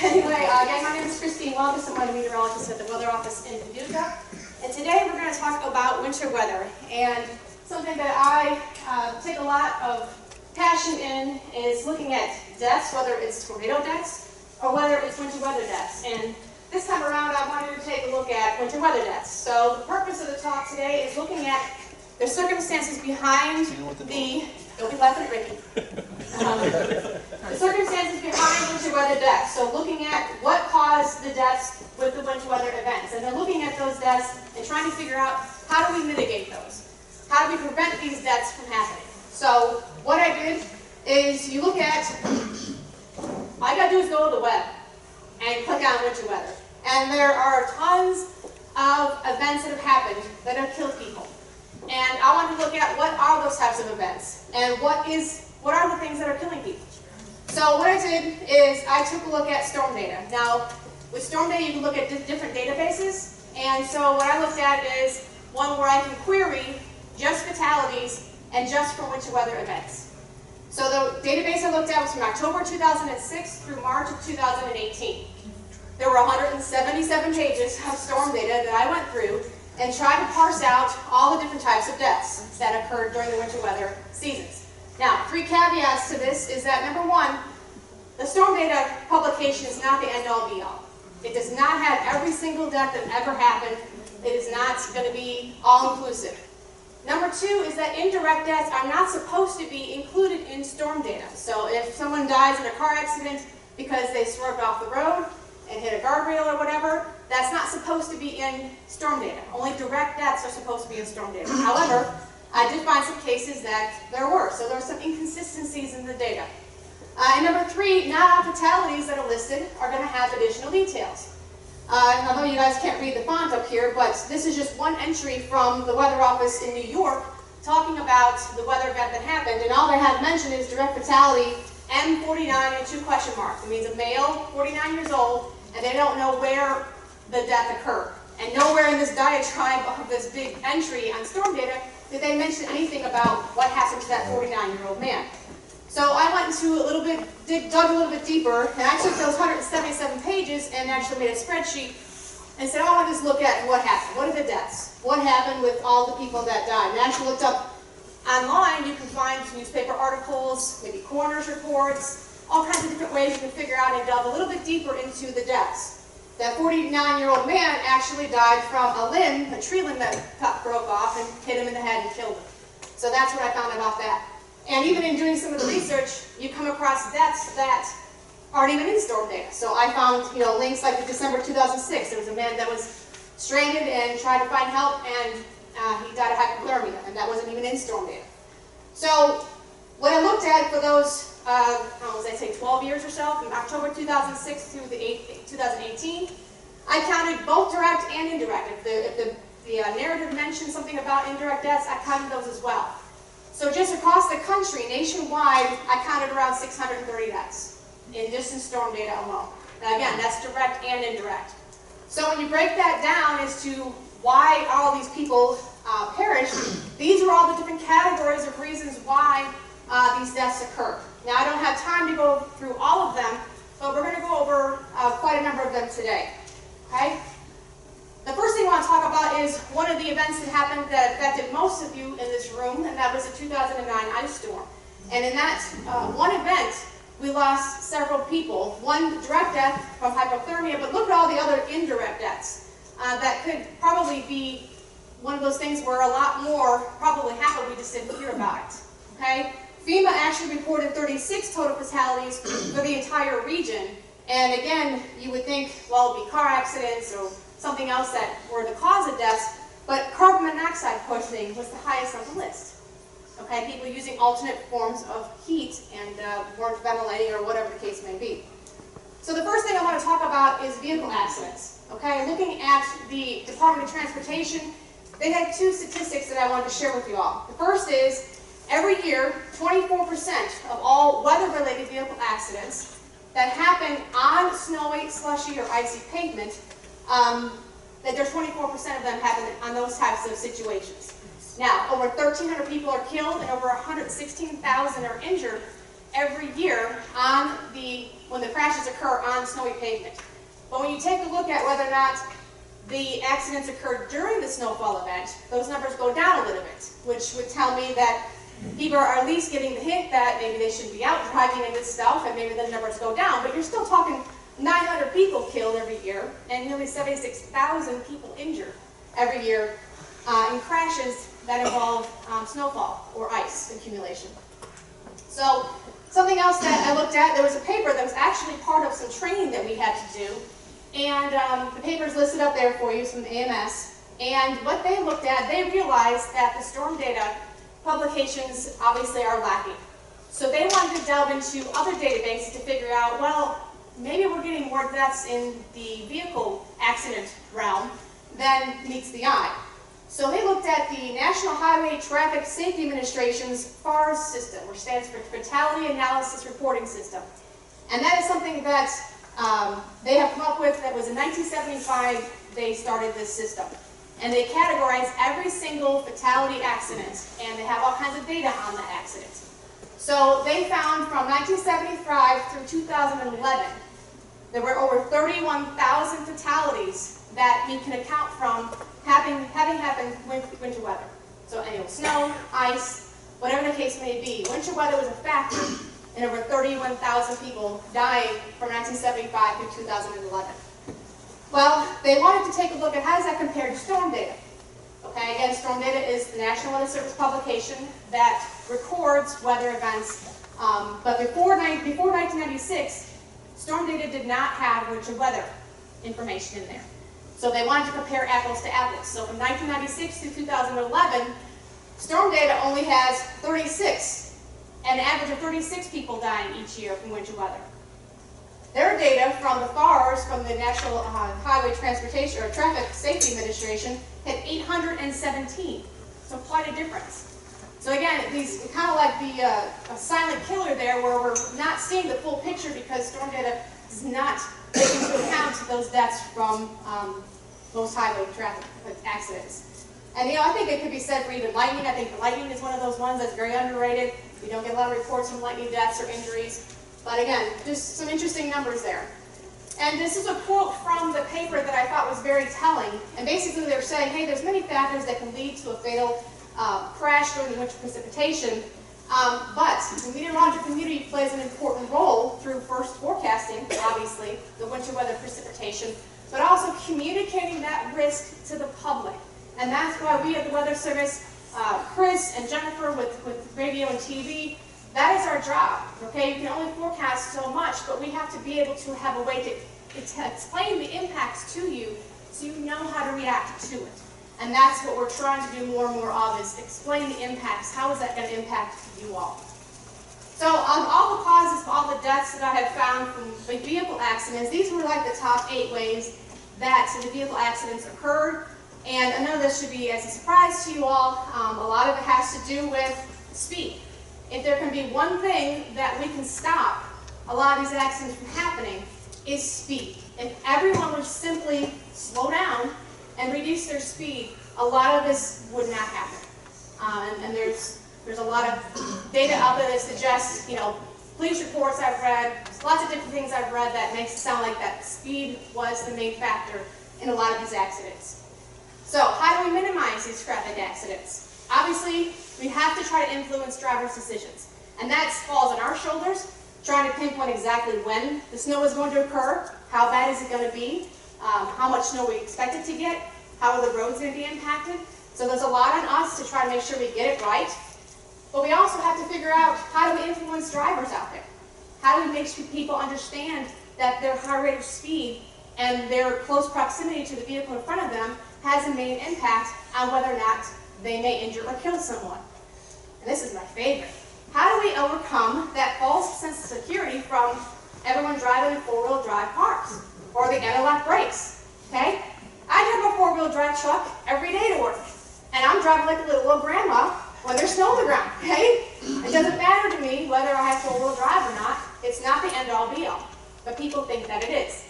Anyway, again, my name is Wielgos. I'm a meteorologist at the weather office in Paducah. And today we're going to talk about winter weather. And something that I take a lot of passion in is looking at deaths, whether it's tornado deaths or whether it's winter weather deaths. And this time around, I wanted to take a look at winter weather deaths. So the purpose of the talk today is looking at the circumstances behind the... Don't be laughing at Ricky. The circumstances behind winter weather deaths. So looking at what caused the deaths with the winter weather events. And then looking at those deaths and trying to figure out how do we mitigate those? How do we prevent these deaths from happening? So what I did is you look at, all you got to do is go to the web and click on winter weather. And there are tons of events that have happened that have killed people. And I wanted to look at what are those types of events and what are the things that are killing people. So what I did is I took a look at storm data. Now, with storm data, you can look at different databases. And so what I looked at is one where I can query just fatalities and just for winter weather events. So the database I looked at was from October 2006 through March of 2018. There were 177 pages of storm data that I went through and tried to parse out all the different types of deaths that occurred during the winter weather seasons. Now, 3 caveats to this is that, number one, the storm data publication is not the end-all be-all. It does not have every single death that ever happened. It is not going to be all-inclusive. Number two is that indirect deaths are not supposed to be included in storm data. So if someone dies in a car accident because they swerved off the road and hit a guardrail or whatever, that's not supposed to be in storm data. Only direct deaths are supposed to be in storm data. However, I did find some cases that there were. So there were some inconsistencies in the data. And number three, not all fatalities that are listed are going to have additional details. Although you guys can't read the font up here, but this is just one entry from the weather office in New York talking about the weather event that happened. And all they have mentioned is direct fatality M49 and 2 question marks. It means a male, 49 years old, and they don't know where the death occurred. And nowhere in this diatribe of this big entry on storm data did they mention anything about what happened to that 49-year-old man. So I went into dug a little bit deeper, and I took those 177 pages and actually made a spreadsheet and said, oh, I'll just look at what happened. What are the deaths? What happened with all the people that died? And I actually looked up online. You can find newspaper articles, maybe coroner's reports, all kinds of different ways you can figure out and delve a little bit deeper into the deaths. That 49-year-old man actually died from a tree limb that broke off and hit him in the head and killed him. So that's what I found about that. And even in doing some of the research, you come across deaths that aren't even in storm data. So I found, links like the December 2006. There was a man that was stranded and tried to find help, and he died of hypothermia, and that wasn't even in storm data. So what I looked at for those, 12 years or so, from October 2006 through 2018, I counted both direct and indirect. If the narrative mentioned something about indirect deaths, I counted those as well. So just across the country, nationwide, I counted around 630 deaths in storm data alone. Now again, that's direct and indirect. So when you break that down as to why all these people perished, these are all the different categories of reasons why these deaths occur. Now I don't have time to go through all of them, but we're going to go over quite a number of them today. Okay? The first thing I want to talk about is one of the events that happened that affected most of you in this room, and that was the 2009 ice storm. And in that one event, we lost several people. One direct death from hypothermia, but look at all the other indirect deaths. That could probably be one of those things where a lot more probably happened, we just didn't hear about it. Okay? FEMA actually reported 36 total fatalities for the entire region. And again, you would think, well, it'd be car accidents or something else that were the cause of deaths, but carbon monoxide poisoning was the highest on the list. Okay, people using alternate forms of heat and weren't ventilating or whatever the case may be. So the first thing I want to talk about is vehicle accidents. Okay, looking at the Department of Transportation, they had 2 statistics that I wanted to share with you all. The first is, every year, 24% of all weather-related vehicle accidents that happen on snowy, slushy, or icy pavement, that there's 24% of them happen on those types of situations. Now, over 1,300 people are killed and over 116,000 are injured every year when the crashes occur on snowy pavement. But when you take a look at whether or not the accidents occurred during the snowfall event, those numbers go down a little bit, which would tell me that people are at least getting the hint that maybe they shouldn't be out driving in this stuff, and maybe the numbers go down. But you're still talking 900 people killed every year, and nearly 76,000 people injured every year in crashes that involve snowfall or ice accumulation. So something else that I looked at, there was a paper that was actually part of some training that we had to do, and the paper's listed up there for you, some AMS, and what they looked at, they realized that the storm data publications obviously are lacking. So they wanted to delve into other databases to figure out, well, maybe we're getting more deaths in the vehicle accident realm than meets the eye. So they looked at the National Highway Traffic Safety Administration's FARS system, which stands for Fatality Analysis Reporting System. And that is something that they have come up with. That was in 1975 they started this system. And they categorize every single fatality accident, and they have all kinds of data on the accident. So they found from 1975 through 2011, there were over 31,000 fatalities that you can account from having happened with winter weather. So annual snow, ice, whatever the case may be. Winter weather was a factor in over 31,000 people dying from 1975 through 2011. Well, they wanted to take a look at how does that compare to storm data. Okay, again, storm data is the National Weather Service publication that records weather events. But before 1996, storm data did not have winter weather information in there. So they wanted to compare apples to apples. So from 1996 to 2011, storm data only has 36, an average of 36 people dying each year from winter weather. Their data from the FARS, from the National Highway Transportation or Traffic Safety Administration, had 817. So quite a difference. So again, these kind of like the a silent killer there, where we're not seeing the full picture because storm data does not take into account those deaths from most highway traffic accidents. And I think it could be said for even lightning. I think lightning is one of those ones that's very underrated. We don't get a lot of reports from lightning deaths or injuries. But again, just some interesting numbers there. And this is a quote from the paper that I thought was very telling. And basically they're saying, hey, there's many factors that can lead to a fatal crash during the winter precipitation. But the meteorological community plays an important role through first forecasting, obviously, the winter weather precipitation, but also communicating that risk to the public. And that's why we at the Weather Service, Chris and Jennifer with radio and TV, that is our job, okay? You can only forecast so much, but we have to be able to have a way to explain the impacts to you so you know how to react to it. And that's what we're trying to do more and more of, is explain the impacts. How is that going to impact you all? So on all the causes of all the deaths that I have found from vehicle accidents, these were like the top 8 ways that the vehicle accidents occurred. And I know this should be as a surprise to you all. A lot of it has to do with speed. If there can be one thing that we can stop a lot of these accidents from happening, is speed. If everyone would simply slow down and reduce their speed, a lot of this would not happen. And there's a lot of data out there that suggests, police reports I've read, lots of different things I've read that makes it sound like that speed was the main factor in a lot of these accidents. So how do we minimize these traffic accidents? Obviously, we have to try to influence drivers' decisions. And that falls on our shoulders, trying to pinpoint exactly when the snow is going to occur, how bad is it going to be, how much snow we expect it to get, how are the roads going to be impacted. So there's a lot on us to try to make sure we get it right. But we also have to figure out, how do we influence drivers out there? How do we make sure people understand that their high rate of speed and their close proximity to the vehicle in front of them has a main impact on whether or not they may injure or kill someone. And this is my favorite. How do we overcome that false sense of security from everyone driving in 4-wheel drive cars or the anti-lock brakes? Okay? I drive a 4-wheel drive truck every day to work, and I'm driving like a little old grandma when there's snow on the ground. Okay? It doesn't matter to me whether I have 4-wheel drive or not. It's not the end-all be-all, but people think that it is.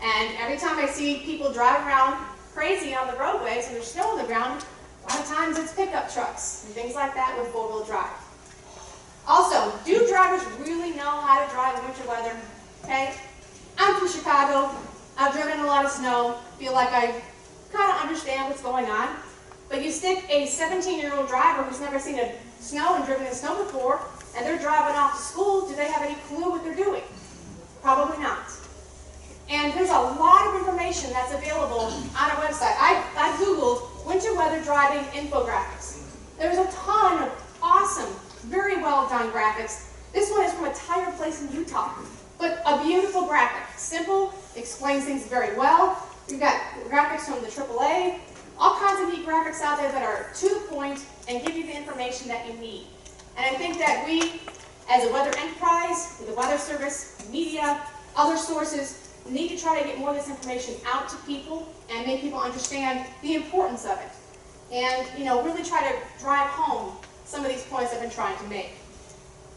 And every time I see people drive around crazy on the roadways when there's snow on the ground, a lot of times it's pickup trucks and things like that with 4-wheel drive. Also, do drivers really know how to drive in winter weather? Okay? I'm from Chicago. I've driven in a lot of snow. Feel like I kind of understand what's going on. But you stick a 17-year-old driver who's never seen snow and driven in snow before, and they're driving off to school, do they have any clue what they're doing? Probably not. And there's a lot of information that's available on our website. I Googled winter weather driving infographics. There's a ton of awesome, very well done graphics. This one is from a tire place in Utah, but a beautiful graphic. Simple, explains things very well. We've got graphics from the AAA, all kinds of neat graphics out there that are to the point and give you the information that you need. And I think that we, as a weather enterprise, the Weather Service, media, other sources, need to try to get more of this information out to people and make people understand the importance of it. And, really try to drive home some of these points I've been trying to make.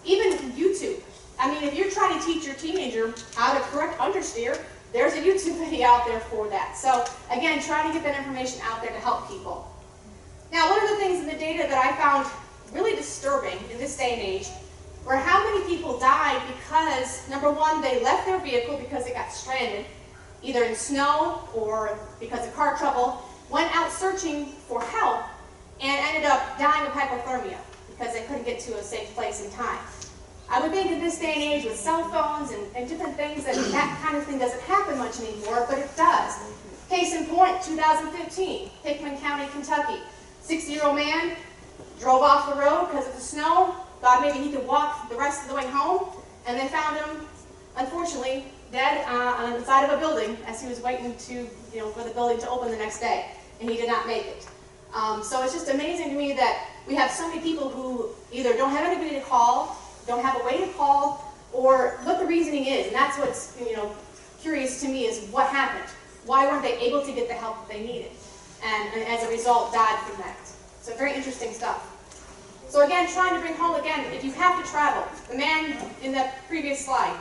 Even YouTube. I mean, if you're trying to teach your teenager how to correct understeer, there's a YouTube video out there for that. So, again, try to get that information out there to help people. Now, one of the things in the data that I found really disturbing in this day and age were how many people died because, number one, they left their vehicle because it got stranded, either in snow or because of car trouble, went out searching for help, and ended up dying of hypothermia because they couldn't get to a safe place in time. I would think in this day and age with cell phones and different things that kind of thing doesn't happen much anymore, but it does. Case in point, 2015, Hickman County, Kentucky. 60-year-old man drove off the road because of the snow, thought maybe he could walk the rest of the way home, and they found him, unfortunately, dead on the side of a building as he was waiting for the building to open the next day, and he did not make it. So it's just amazing to me that we have so many people who either don't have anybody to call, don't have a way to call, or what the reasoning is. And that's what's curious to me is what happened. Why weren't they able to get the help that they needed? And as a result, died from that. So very interesting stuff. So again, trying to bring home again, if you have to travel, the man in that previous slide,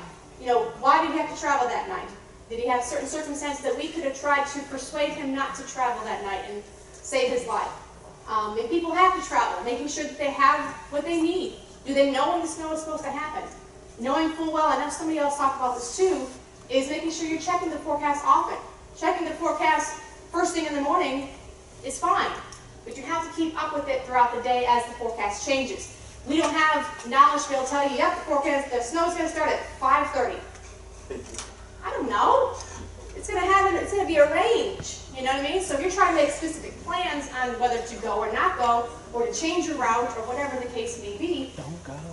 why did he have to travel that night? Did he have certain circumstances that we could have tried to persuade him not to travel that night and save his life? If people have to travel, making sure that they have what they need. Do they know when the snow is supposed to happen? Knowing full well, I know somebody else talked about this too, is making sure you're checking the forecast often. Checking the forecast first thing in the morning is fine, but you have to keep up with it throughout the day as the forecast changes. We don't have knowledge to be able to tell you, yep, the snow's going to start at 5:30. I don't know. It's going to be a range, you know what I mean? So if you're trying to make specific plans on whether to go or not go, or to change your route, or whatever the case may be,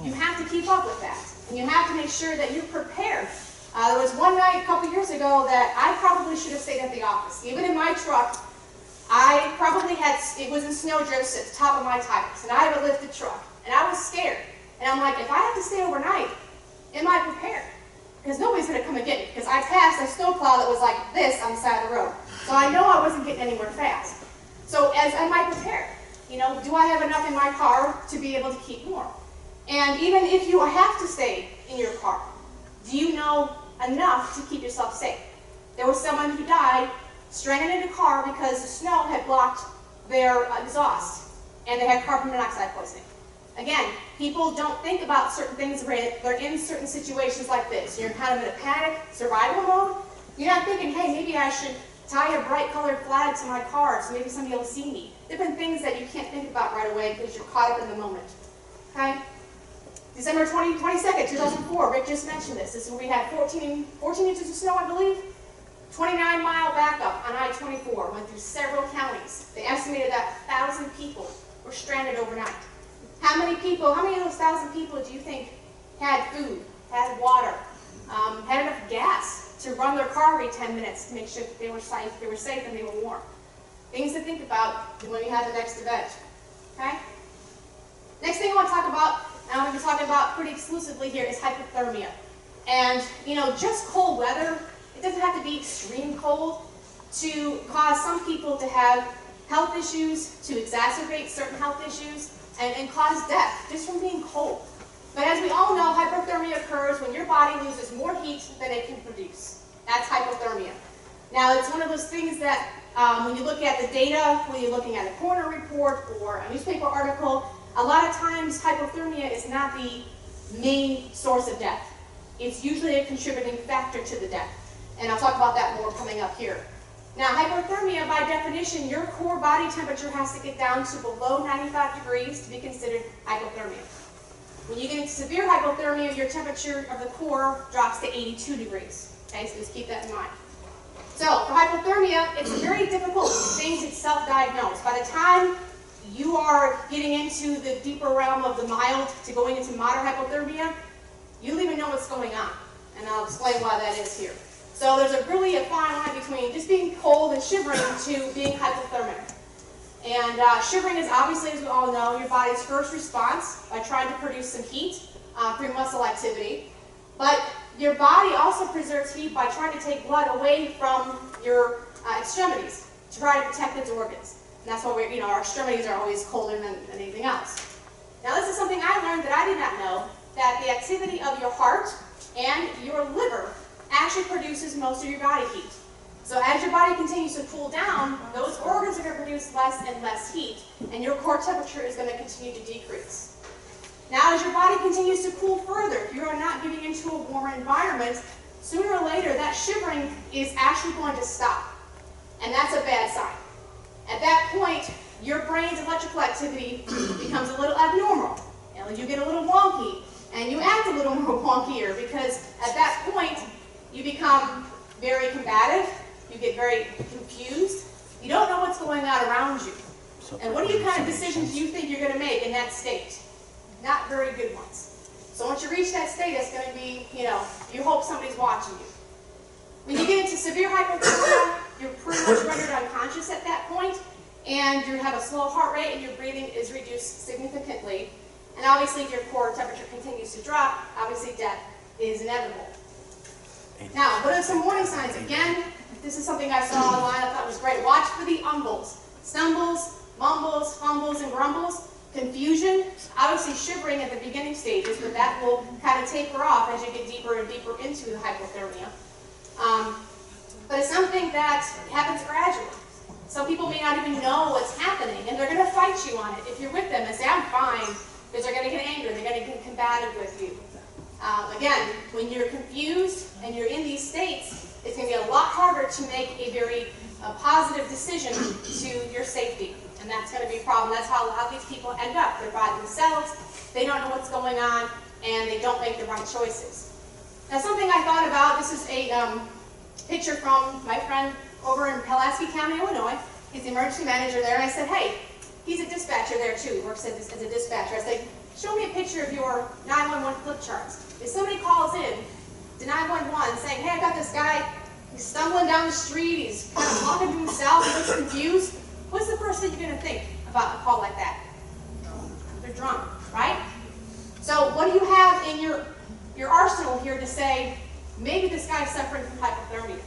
you have to keep up with that. And you have to make sure that you're prepared. There was one night a couple years ago that I probably should have stayed at the office. Even in my truck, I probably it was in snowdrifts at the top of my tires, and I have a lifted truck, and I was scared. And I'm like, if I have to stay overnight, am I prepared? Because nobody's going to come and get me, because I passed a snowplow that was like this on the side of the road. So I know I wasn't getting anywhere fast. So am I prepared? Do I have enough in my car to be able to keep warm? And even if you have to stay in your car, do you know enough to keep yourself safe? There was someone who died stranded in a car because the snow had blocked their exhaust, and they had carbon monoxide poisoning. Again, people don't think about certain things when they're in certain situations like this. You're kind of in a panic, survival mode. You're not thinking, hey, maybe I should tie a bright colored flag to my car so maybe somebody will see me. Different things that you can't think about right away because you're caught up in the moment. Okay? December 22nd, 2004, Rick just mentioned this. This is where we had 14 inches of snow, I believe. 29-mile backup on I-24, went through several counties. They estimated that 1,000 people were stranded overnight. How many of those 1,000 people do you think had food, had water, had enough gas to run their car every 10 minutes to make sure that they were safe and they were warm? Things to think about when we have the next event. Okay? Next thing I want to talk about, and I'm going to be talking about pretty exclusively here, is hypothermia. And, just cold weather, it doesn't have to be extreme cold to cause some people to have health issues, to exacerbate certain health issues, and cause death just from being cold. But as we all know, hyperthermia occurs when your body loses more heat than it can produce. That's hypothermia. Now, it's one of those things that when you look at the data, when you're looking at a coroner report or a newspaper article, a lot of times hypothermia is not the main source of death. It's usually a contributing factor to the death. And I'll talk about that more coming up here. Now, hypothermia, by definition, your core body temperature has to get down to below 95 degrees to be considered hypothermia. When you get into severe hypothermia, your temperature of the core drops to 82 degrees. Okay, so just keep that in mind. So, for hypothermia, it's a very difficult thing to self-diagnose. By the time you are getting into the deeper realm of the mild to going into moderate hypothermia, you don't even know what's going on. And I'll explain why that is here. So there's really a fine line between just being cold and shivering to being hypothermic. And shivering is obviously, as we all know, your body's first response by trying to produce some heat through muscle activity. But your body also preserves heat by trying to take blood away from your extremities to try to protect its organs. And that's why our extremities are always colder than anything else. Now this is something I learned that I did not know, that the activity of your heart and your liver actually produces most of your body heat. So as your body continues to cool down, those organs are going to produce less and less heat, and your core temperature is going to continue to decrease. Now as your body continues to cool further, if you are not getting into a warmer environment, sooner or later that shivering is actually going to stop. And that's a bad sign. At that point, your brain's electrical activity becomes a little abnormal. You get a little wonky, and you act a little more wonkier, because at that point, you become very combative, you get very confused, you don't know what's going on around you. And what kind of decisions do you think you're going to make in that state? Not very good ones. So once you reach that state, it's going to be, you hope somebody's watching you. When you get into severe hypothermia, you're pretty much rendered unconscious at that point, and you have a slow heart rate and your breathing is reduced significantly. And obviously, if your core temperature continues to drop, obviously death is inevitable. Now, what are some warning signs? Again, this is something I saw online I thought was great. Watch for the umbles. Stumbles, mumbles, fumbles, and grumbles. Confusion, obviously shivering at the beginning stages, but that will kind of taper off as you get deeper and deeper into the hypothermia. But it's something that happens gradually. Some people may not even know what's happening, and they're going to fight you on it. If you're with them and say, I'm fine, because they're going to get angry, they're going to get combative with you. Again, when you're confused and you're in these states, it's going to be a lot harder to make a very positive decision to your safety. And that's going to be a problem. That's how a lot of these people end up. They're by themselves, they don't know what's going on, and they don't make the right choices. Now, something I thought about, this is a picture from my friend over in Pulaski County, Illinois. He's the emergency manager there, and I said, hey, he's a dispatcher there too, works as a dispatcher. I said, show me a picture of your 911 flip charts. If somebody calls in to 911 saying, hey, I got this guy, he's stumbling down the street, he's kind of talking to himself, he looks confused, what's the first thing you're going to think about a call like that? They're drunk, right? So what do you have in your arsenal here to say, maybe this guy's suffering from hypothermia?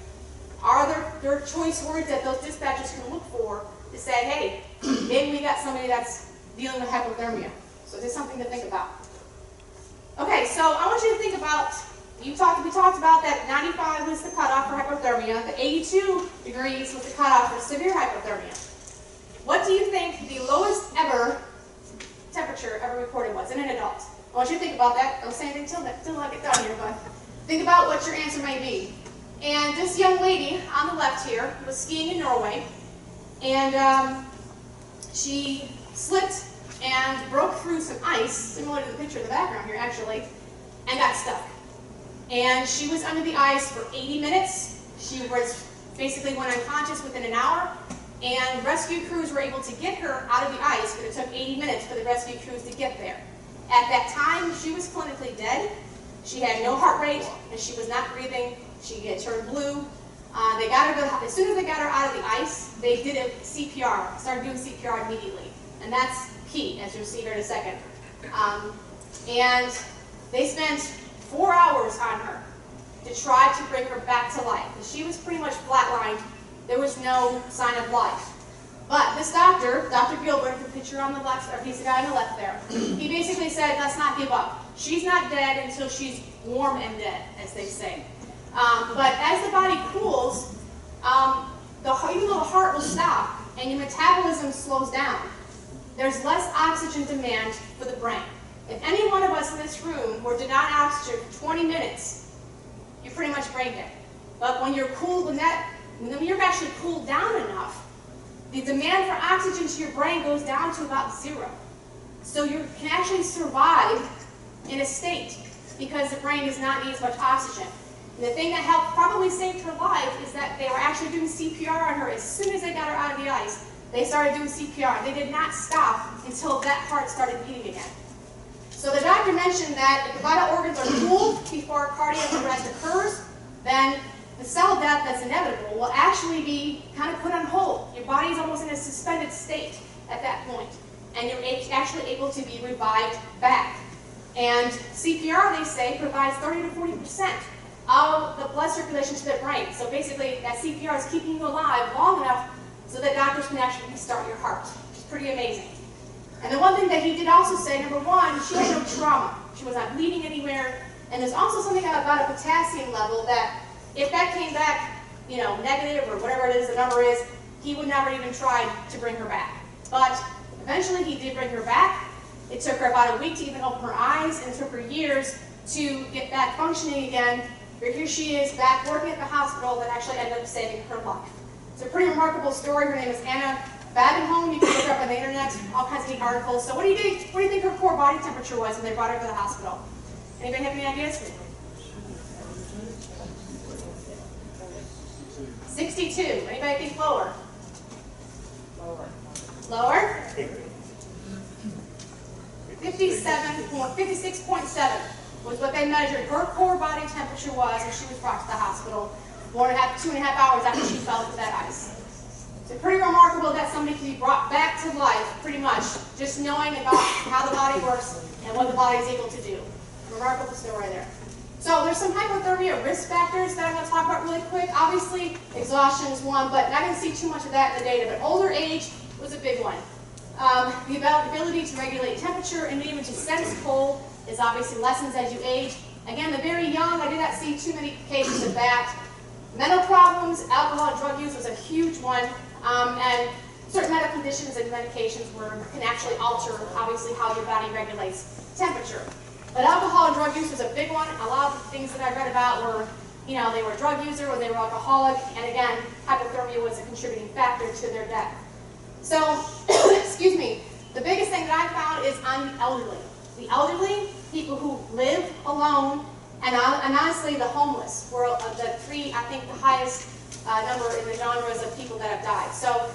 Are there choice words that those dispatchers can look for to say, hey, maybe we got somebody that's dealing with hypothermia? So this is something to think about. Okay, so I want you to think about, we talked about that 95 was the cutoff for hypothermia, the 82 degrees was the cutoff for severe hypothermia. What do you think the lowest ever temperature ever recorded was in an adult? I want you to think about that. Don't say anything till I get done here, but think about what your answer may be. And this young lady on the left here was skiing in Norway, and she slipped and broke through some ice, similar to the picture in the background here actually, and got stuck. And she was under the ice for 80 minutes. She was basically went unconscious within an hour, and rescue crews were able to get her out of the ice, but it took 80 minutes for the rescue crews to get there. At that time, she was clinically dead. She had no heart rate, and she was not breathing. She had turned blue. They got her as soon as they got her out of the ice, they did a CPR, started doing CPR immediately. And that's key, as you'll see here in a second. And they spent 4 hours on her to try to bring her back to life. And she was pretty much flatlined. There was no sign of life. But this doctor, Dr. Gilbert, the picture on the left, or he's the guy on the left there, he basically said, let's not give up. She's not dead until she's warm and dead, as they say. But as the body cools, even though the heart will stop and your metabolism slows down, there's less oxygen demand for the brain. If any one of us in this room were denied oxygen for 20 minutes, you're pretty much brain dead. But when you're cooled, when you're actually cooled down enough, the demand for oxygen to your brain goes down to about 0. So you can actually survive in a state because the brain does not need as much oxygen. And the thing that helped probably saved her life is that they were actually doing CPR on her as soon as they got her out of the ice. They started doing CPR. They did not stop until that heart started beating again. So the doctor mentioned that if the vital organs are cooled before cardiac arrest occurs, then the cell death that's inevitable will actually be kind of put on hold. Your body is almost in a suspended state at that point, and you're actually able to be revived back. And CPR, they say, provides 30 to 40% of the blood circulation to the brain. So basically, that CPR is keeping you alive long enough so that doctors can actually restart your heart, which is pretty amazing. And the one thing that he did also say, number one, she had no trauma. She was not bleeding anywhere. And there's also something about a potassium level that if that came back, negative or whatever it is, the number is, he would never even try to bring her back. But eventually he did bring her back. It took her about a week to even open her eyes, and it took her years to get back functioning again. But here she is back working at the hospital that actually ended up saving her life. It's a pretty remarkable story. Her name is Anna Badenholm. You can look her up on the internet, all kinds of neat articles. So what do you think her core body temperature was when they brought her to the hospital? Anybody have any ideas? 62. Anybody think lower? Lower? 56.7 was what they measured her core body temperature was when she was brought to the hospital 2.5 hours after she fell into that ice. So pretty remarkable that somebody can be brought back to life, pretty much, just knowing about how the body works and what the body is able to do. Remarkable story there. So there's some hypothermia risk factors that I'm going to talk about really quick. Obviously, exhaustion is one, but I didn't see too much of that in the data. But older age was a big one. The ability to regulate temperature and even to sense cold is obviously lessens as you age. Again, the very young, I did not see too many cases of that. Mental problems, alcohol and drug use was a huge one. And certain medical conditions and medications can actually alter, obviously, how your body regulates temperature. But alcohol and drug use was a big one. A lot of the things that I read about were, they were a drug user or they were alcoholic. And again, hypothermia was a contributing factor to their death. So, excuse me, the biggest thing that I found is on the elderly. The elderly, people who live alone, and honestly, the homeless were the three, I think, the highest number in the genres of people that have died. So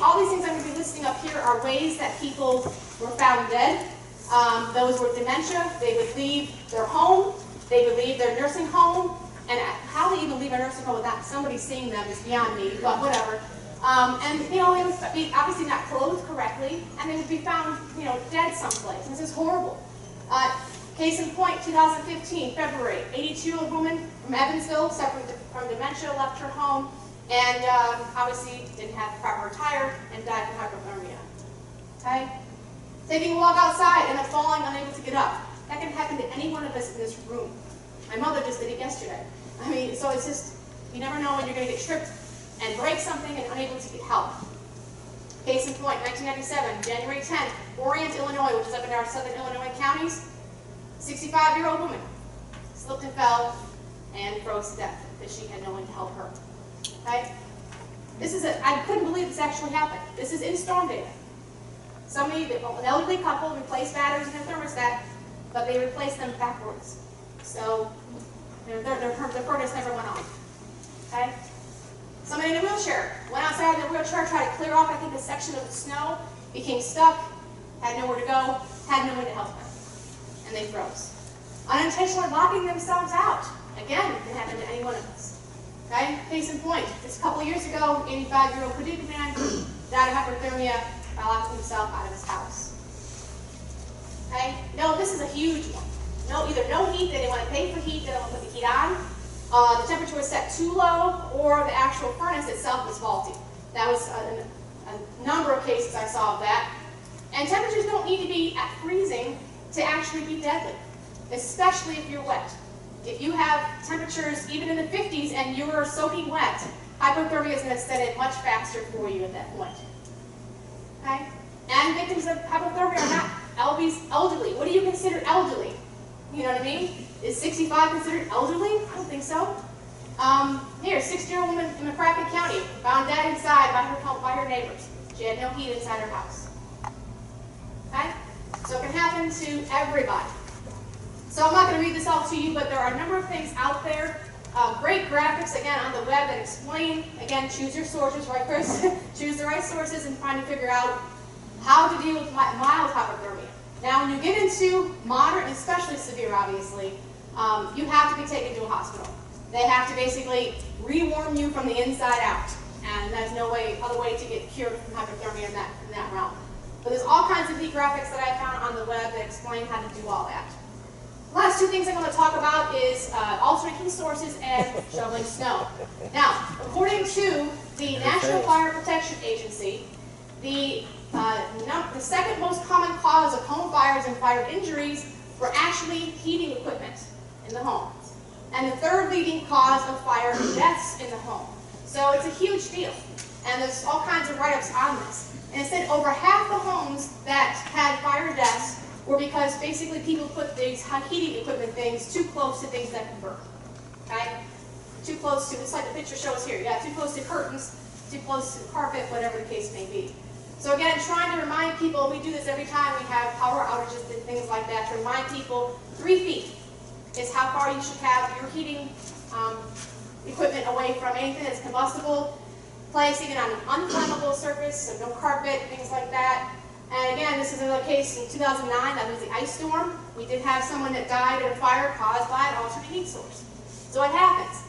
all these things I'm going to be listing up here are ways that people were found dead. Those were dementia. They would leave their home. They would leave their nursing home. And how they even leave a nursing home without somebody seeing them is beyond me, but whatever. And they would be obviously not clothed correctly, and they would be found, dead someplace. And this is horrible. Case in point, 2015, February, 82-year-old woman from Evansville, suffering from dementia, left her home, and obviously didn't have proper attire and died from hyperthermia. Okay? Taking a walk outside and then falling, unable to get up. That can happen to any one of us in this room. My mother just did it yesterday. So it's just, you never know when you're going to get tripped and break something and unable to get help. Case in point, 1997, January 10th, Orient, Illinois, which is up in our southern Illinois counties. 65-year-old woman slipped and fell and froze to death because she had no one to help her. Okay? I couldn't believe this actually happened. This is in storm data. An elderly couple replaced batteries in their thermostat, but they replaced them backwards. So their furnace never went on. Okay? Somebody in a wheelchair went outside of their wheelchair, tried to clear off, I think, a section of the snow, became stuck, had nowhere to go, had no one to help them. And they froze. Unintentionally locking themselves out. Again, it can happen to any one of us. Okay? Case in point, just a couple years ago, 85-year-old Paducah man died of hyperthermia by locking himself out of his house. Okay? No, this is a huge one. Either no heat, they didn't want to pay for heat, they don't want to put the heat on. The temperature was set too low, or the actual furnace itself was faulty. That was a number of cases I saw of that. And temperatures don't need to be at freezing to actually be deadly, especially if you're wet. If you have temperatures even in the 50s and you're soaking wet, hypothermia is going to set in much faster for you at that point. Okay? And victims of hypothermia are not elderly. What do you consider elderly? You know what I mean? Is 65 considered elderly? I don't think so. Here, 60-year-old woman in McCracken County found dead inside by her neighbors. She had no heat inside her house. Okay? So it can happen to everybody. So I'm not going to read this all to you, but there are a number of things out there. Great graphics, again, on the web that explain, again, choose your sources, right, Chris? Choose the right sources and trying to figure out how to deal with mild hypothermia. Now, when you get into moderate, and especially severe, obviously, you have to be taken to a hospital. They have to basically rewarm you from the inside out. And there's no other way to get cured from hypothermia in that realm. But there's all kinds of neat graphics that I found on the web that explain how to do all that. The last two things I'm going to talk about is alternate heat sources and shoveling snow. Now, according to the National Fire Protection Agency, the second most common cause of home fires and fire injuries were actually heating equipment in the home. And the third leading cause of fire deaths in the home. So it's a huge deal. And there's all kinds of write-ups on this. And it said over half the homes that had fire deaths were because basically people put these heating equipment things too close to things that can burn. Okay? Too close to, it's like the picture shows here. Yeah, too close to curtains, too close to the carpet, whatever the case may be. So again, trying to remind people, we do this every time we have power outages and things like that, to remind people 3 feet is how far you should have your heating equipment away from anything that's combustible, placing it on an unflammable surface, so no carpet, things like that. And again, this is another case in 2009, that was the ice storm. We did have someone that died in a fire caused by an alternate heat source. So it happens.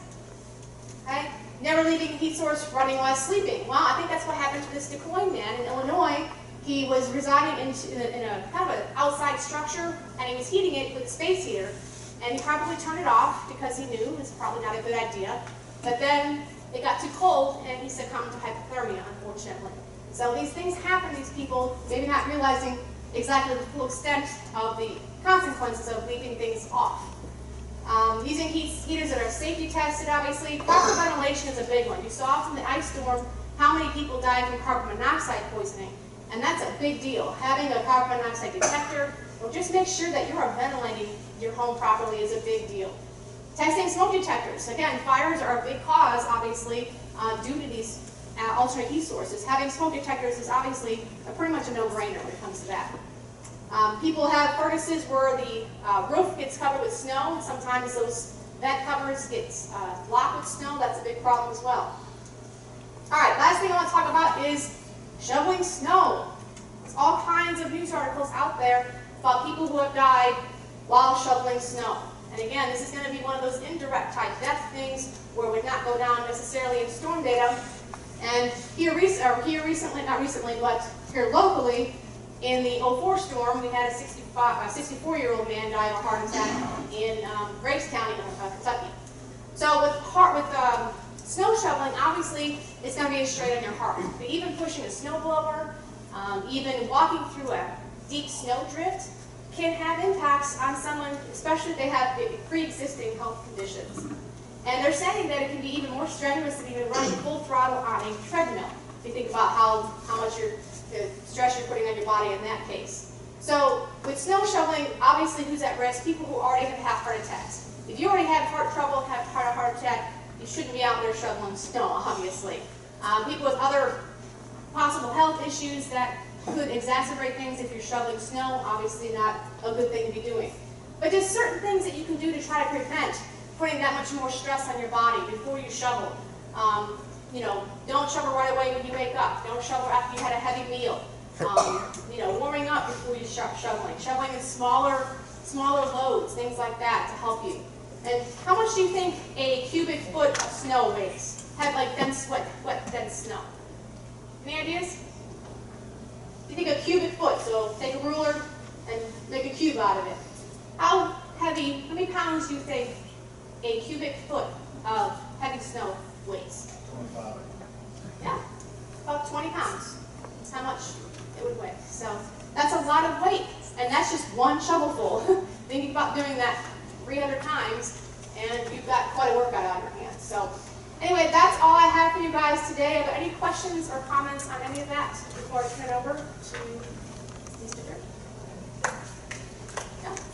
Okay? Never leaving a heat source running while sleeping. Well, I think that's what happened to this DeCoy man in Illinois. He was residing in a kind of an outside structure, and he was heating it with a space heater. And he probably turned it off because he knew it's probably not a good idea. But then it got too cold, and he succumbed to hypothermia, unfortunately. So these things happen, these people maybe not realizing exactly the full extent of the consequences of leaving things off. Using heaters that are safety tested, obviously. Proper ventilation is a big one. You saw from the ice storm how many people died from carbon monoxide poisoning. And that's a big deal. Having a carbon monoxide detector, or just make sure that you are ventilating your home properly, is a big deal. Testing smoke detectors. Again, fires are a big cause, obviously, due to these alternate heat sources. Having smoke detectors is obviously pretty much a no-brainer when it comes to that. People have furnaces where the roof gets covered with snow. Sometimes those vent covers get blocked with snow. That's a big problem as well. All right, last thing I want to talk about is shoveling snow. There's all kinds of news articles out there about people who have died while shoveling snow. And again, this is going to be one of those indirect type death things where it would not go down necessarily in storm data. And here recently, not recently, but here locally, in the 04 storm, we had a 64-year-old man die of a heart attack in Graves County, Kentucky. So with snow shoveling, obviously, it's going to be straight on your heart. But even pushing a snowblower, even walking through a deep snow drift can have impacts on someone, especially if they have pre-existing health conditions. And they're saying that it can be even more strenuous than even running full throttle on a treadmill. If you think about how much stress you're putting on your body in that case. So with snow shoveling, obviously who's at risk? People who already have had heart attacks. If you already have heart trouble, have had a heart attack, you shouldn't be out there shoveling snow, obviously. People with other possible health issues that could exacerbate things if you're shoveling snow, obviously not a good thing to be doing. But there's certain things that you can do to try to prevent putting that much more stress on your body before you shovel. You know, don't shovel right away when you wake up. Don't shovel after you had a heavy meal. You know, warming up before you start shoveling. Shoveling in smaller loads, things like that to help you. And how much do you think a cubic foot of snow weighs? Have like dense, wet, dense snow. Any ideas? You think a cubic foot, so take a ruler and make a cube out of it. How many pounds do you think a cubic foot of heavy snow weighs? 25. Yeah, about 20 pounds. That's how much it would weigh. So that's a lot of weight, and that's just one shovelful. Thinking about doing that 300 times, and you've got quite a workout on your hands. So anyway, that's all I have for you guys today. Are there any questions or comments on any of that before I turn it over to Mr. Dirk?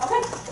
Okay.